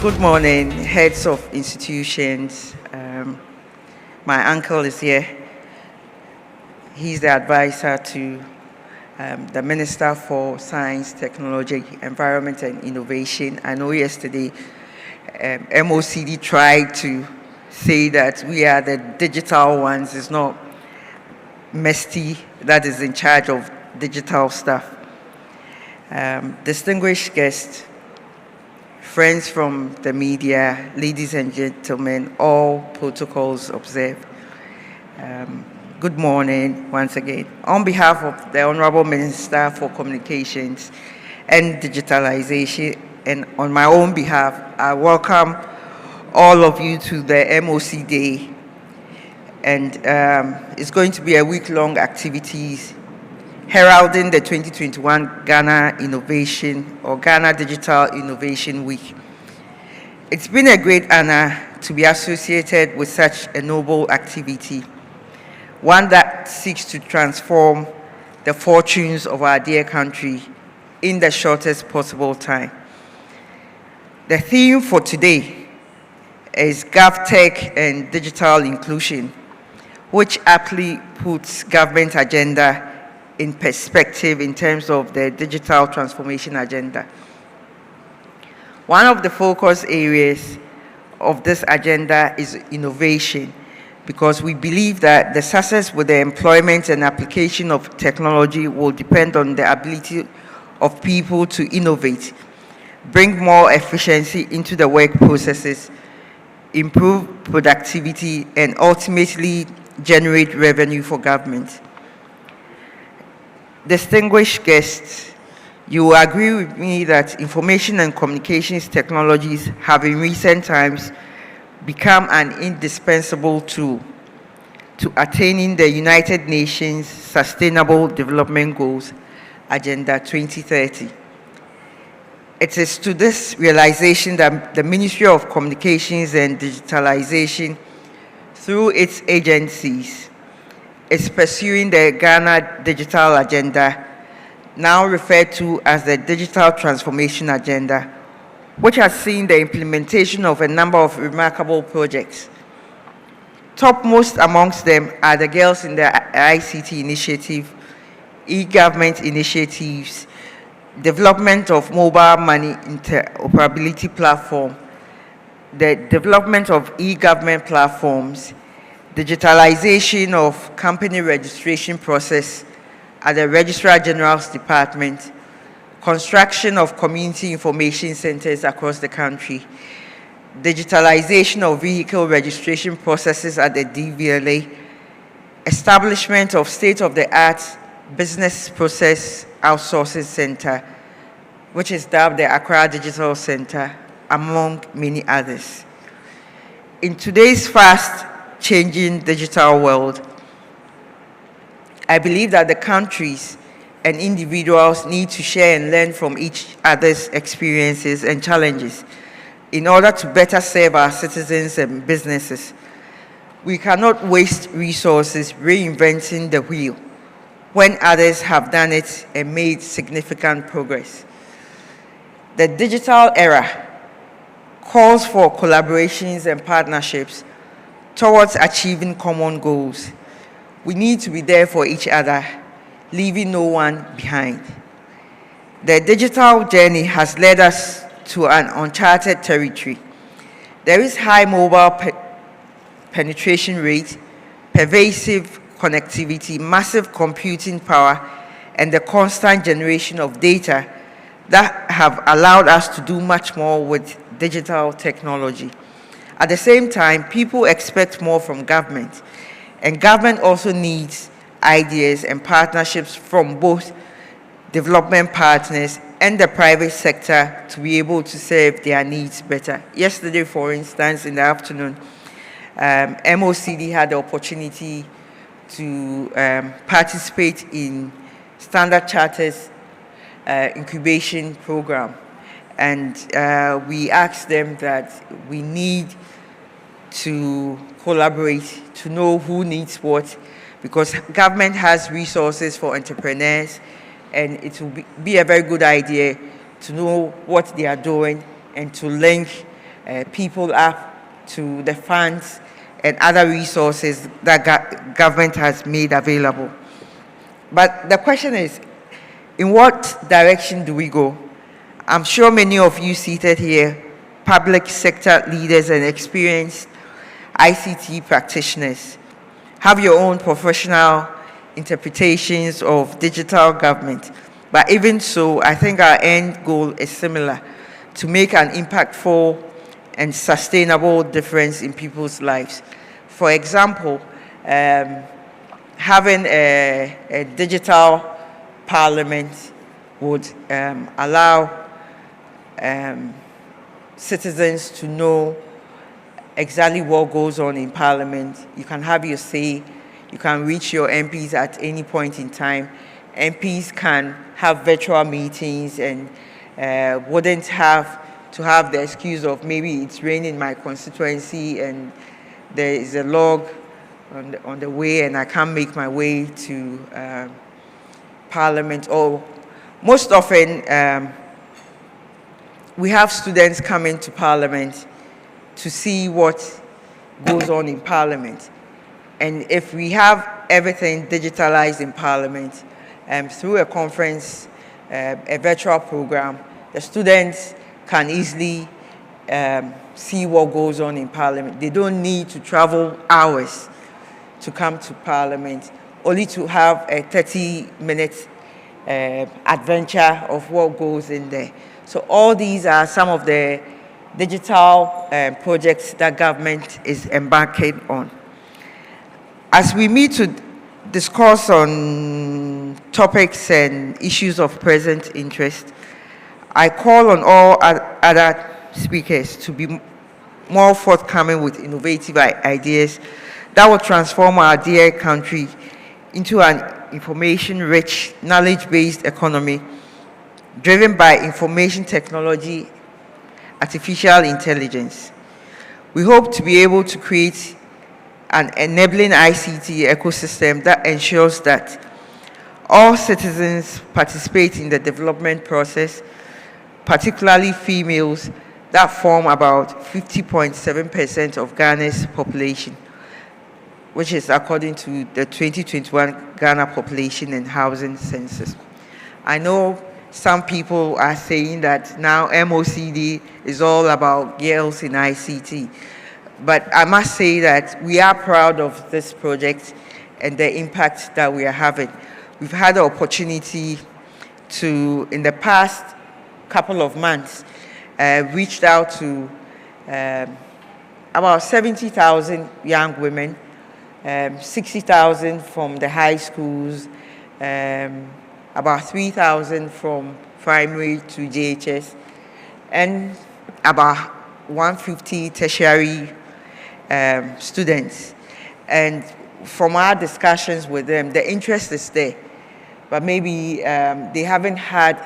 Good morning, heads of institutions. My uncle is here. He's the advisor to the Minister for Science, Technology, Environment and Innovation. I know yesterday MoCD tried to say that we are the digital ones. It's not Mesty that is in charge of digital stuff. Distinguished guests, friends from the media, ladies and gentlemen, all protocols observed. Good morning once again. On behalf of the Honorable Minister for Communications and Digitalization, and on my own behalf, I welcome all of you to the MoC Day. And it's going to be a week-long activities heralding the 2021 Ghana Innovation or Ghana Digital Innovation Week. It's been a great honor to be associated with such a noble activity, one that seeks to transform the fortunes of our dear country in the shortest possible time. The theme for today is GovTech and Digital Inclusion, which aptly puts government agenda in perspective in terms of the digital transformation agenda. One of the focus areas of this agenda is innovation, because we believe that the success with the employment and application of technology will depend on the ability of people to innovate, bring more efficiency into the work processes, improve productivity, and ultimately generate revenue for government. Distinguished guests, you will agree with me that information and communications technologies have in recent times become an indispensable tool to attaining the United Nations Sustainable Development Goals, Agenda 2030. It is to this realization that the Ministry of Communications and Digitalization, through its agencies, is pursuing the Ghana Digital Agenda, now referred to as the Digital Transformation Agenda, which has seen the implementation of a number of remarkable projects. Topmost amongst them are the Girls in the ICT Initiative, e-government initiatives, development of mobile money interoperability platform, the development of e-government platforms, digitalization of company registration process at the Registrar General's Department, construction of community information centers across the country, digitalization of vehicle registration processes at the DVLA, establishment of state-of-the-art business process outsourcing center, which is dubbed the Accra Digital Center, among many others. In today's fast-changing digital world, I believe that the countries and individuals need to share and learn from each other's experiences and challenges in order to better serve our citizens and businesses. We cannot waste resources reinventing the wheel when others have done it and made significant progress. The digital era calls for collaborations and partnerships towards achieving common goals. We need to be there for each other, leaving no one behind. The digital journey has led us to an uncharted territory. There is high mobile penetration rate, pervasive connectivity, massive computing power, and the constant generation of data that have allowed us to do much more with digital technology. At the same time, people expect more from government, and government also needs ideas and partnerships from both development partners and the private sector to be able to serve their needs better. Yesterday, for instance, in the afternoon, MoCD had the opportunity to participate in Standard Charter's incubation program. And we asked them that we need to collaborate to know who needs what, because government has resources for entrepreneurs, and it will be a very good idea to know what they are doing and to link people up to the funds and other resources that government has made available. But the question is, in what direction do we go? I'm sure many of you seated here, public sector leaders and experienced ICT practitioners, have your own professional interpretations of digital government. But even so, I think our end goal is similar: to make an impactful and sustainable difference in people's lives. For example, having a digital parliament would allow citizens to know exactly what goes on in parliament. You can have your say. You can reach your MPs at any point in time. MPs can have virtual meetings and wouldn't have to have the excuse of maybe it's raining in my constituency and there is a log on the way and I can't make my way to parliament. Or most often, we have students coming to parliament to see what goes on in parliament. And if we have everything digitalized in parliament, through a conference, a virtual program, the students can easily see what goes on in parliament. They don't need to travel hours to come to parliament, only to have a 30-minute adventure of what goes in there. So all these are some of the digital projects that government is embarking on. As we meet to discuss on topics and issues of present interest, I call on all other speakers to be more forthcoming with innovative ideas that will transform our dear country into an information-rich, knowledge-based economy driven by information technology, artificial intelligence. We hope to be able to create an enabling ICT ecosystem that ensures that all citizens participate in the development process, particularly females that form about 50.7% of Ghana's population, which is according to the 2021 Ghana Population and Housing Census. I know some people are saying that now MoCD is all about girls in ICT. But I must say that we are proud of this project and the impact that we are having. We've had the opportunity to, in the past couple of months, reached out to about 70,000 young women, 60,000 from the high schools, about 3,000 from primary to JHS, and about 150 tertiary students. And from our discussions with them, the interest is there, but maybe they haven't had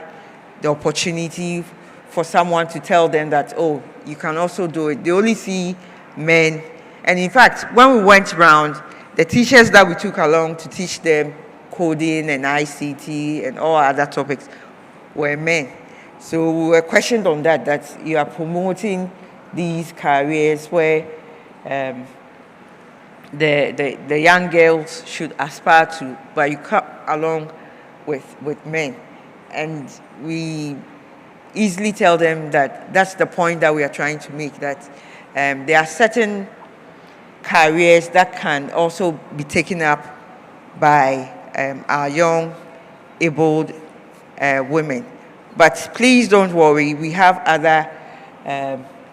the opportunity for someone to tell them that, oh, you can also do it. They only see men. And in fact, when we went around, the teachers that we took along to teach them coding and ICT and all other topics were men. So we were questioned on that you are promoting these careers where the young girls should aspire to, but you come along with men. And we easily tell them that that's the point that we are trying to make, that there are certain careers that can also be taken up by our young, abled women. But please don't worry, we have other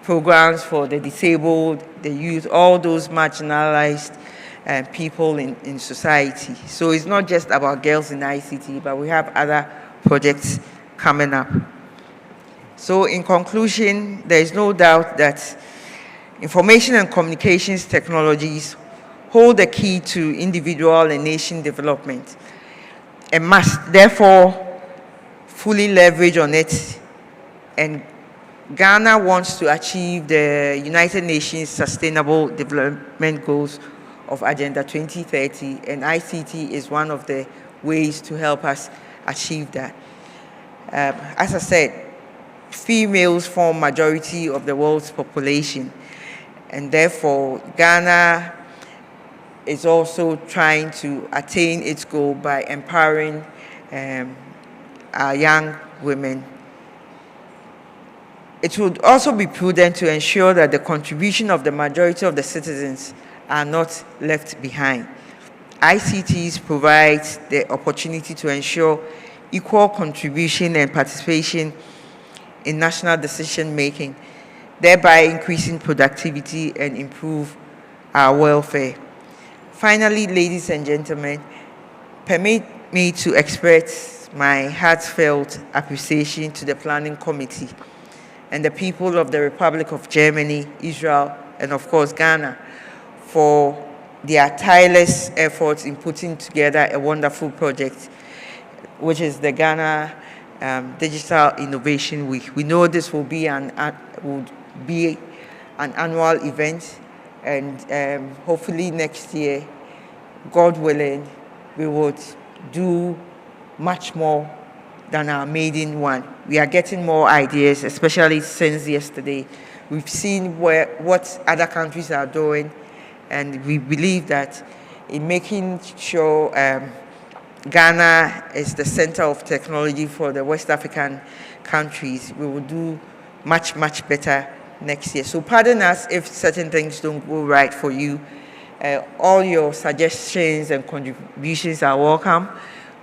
programs for the disabled, the youth, all those marginalized people in society. So it's not just about girls in ICT, but we have other projects coming up. So in conclusion, there is no doubt that information and communications technologies hold the key to individual and nation development and must therefore fully leverage on it. And Ghana wants to achieve the United Nations Sustainable Development Goals of Agenda 2030, and ICT is one of the ways to help us achieve that. As I said, females form majority of the world's population, and therefore Ghana is also trying to attain its goal by empowering our young women. It would also be prudent to ensure that the contribution of the majority of the citizens are not left behind. ICTs provide the opportunity to ensure equal contribution and participation in national decision-making, thereby increasing productivity and improve our welfare. Finally, ladies and gentlemen, permit me to express my heartfelt appreciation to the Planning Committee and the people of the Republic of Germany, Israel, and of course Ghana for their tireless efforts in putting together a wonderful project, which is the Ghana Digital Innovation Week. We know this will be an annual event, and hopefully next year, God willing, we would do much more than our maiden one. We are getting more ideas, especially since yesterday. We've seen what other countries are doing, and we believe that in making sure Ghana is the center of technology for the West African countries, we will do much, much better next year. So pardon us if certain things don't go right for you. All your suggestions and contributions are welcome.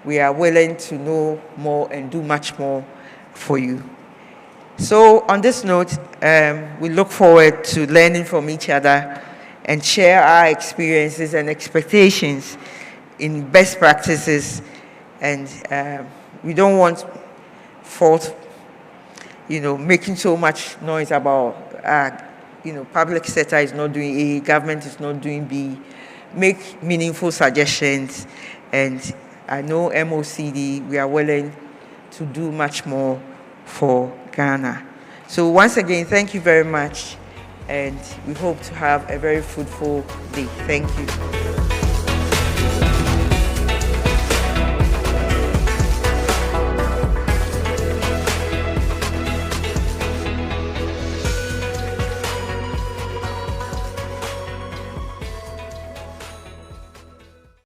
We are willing to know more and do much more for you. So on this note, we look forward to learning from each other and share our experiences and expectations in best practices. And we don't want fault, making so much noise about, public sector is not doing A, government is not doing B. Make meaningful suggestions, and I know MoCD, we are willing to do much more for Ghana. So once again, thank you very much, and we hope to have a very fruitful day. Thank you.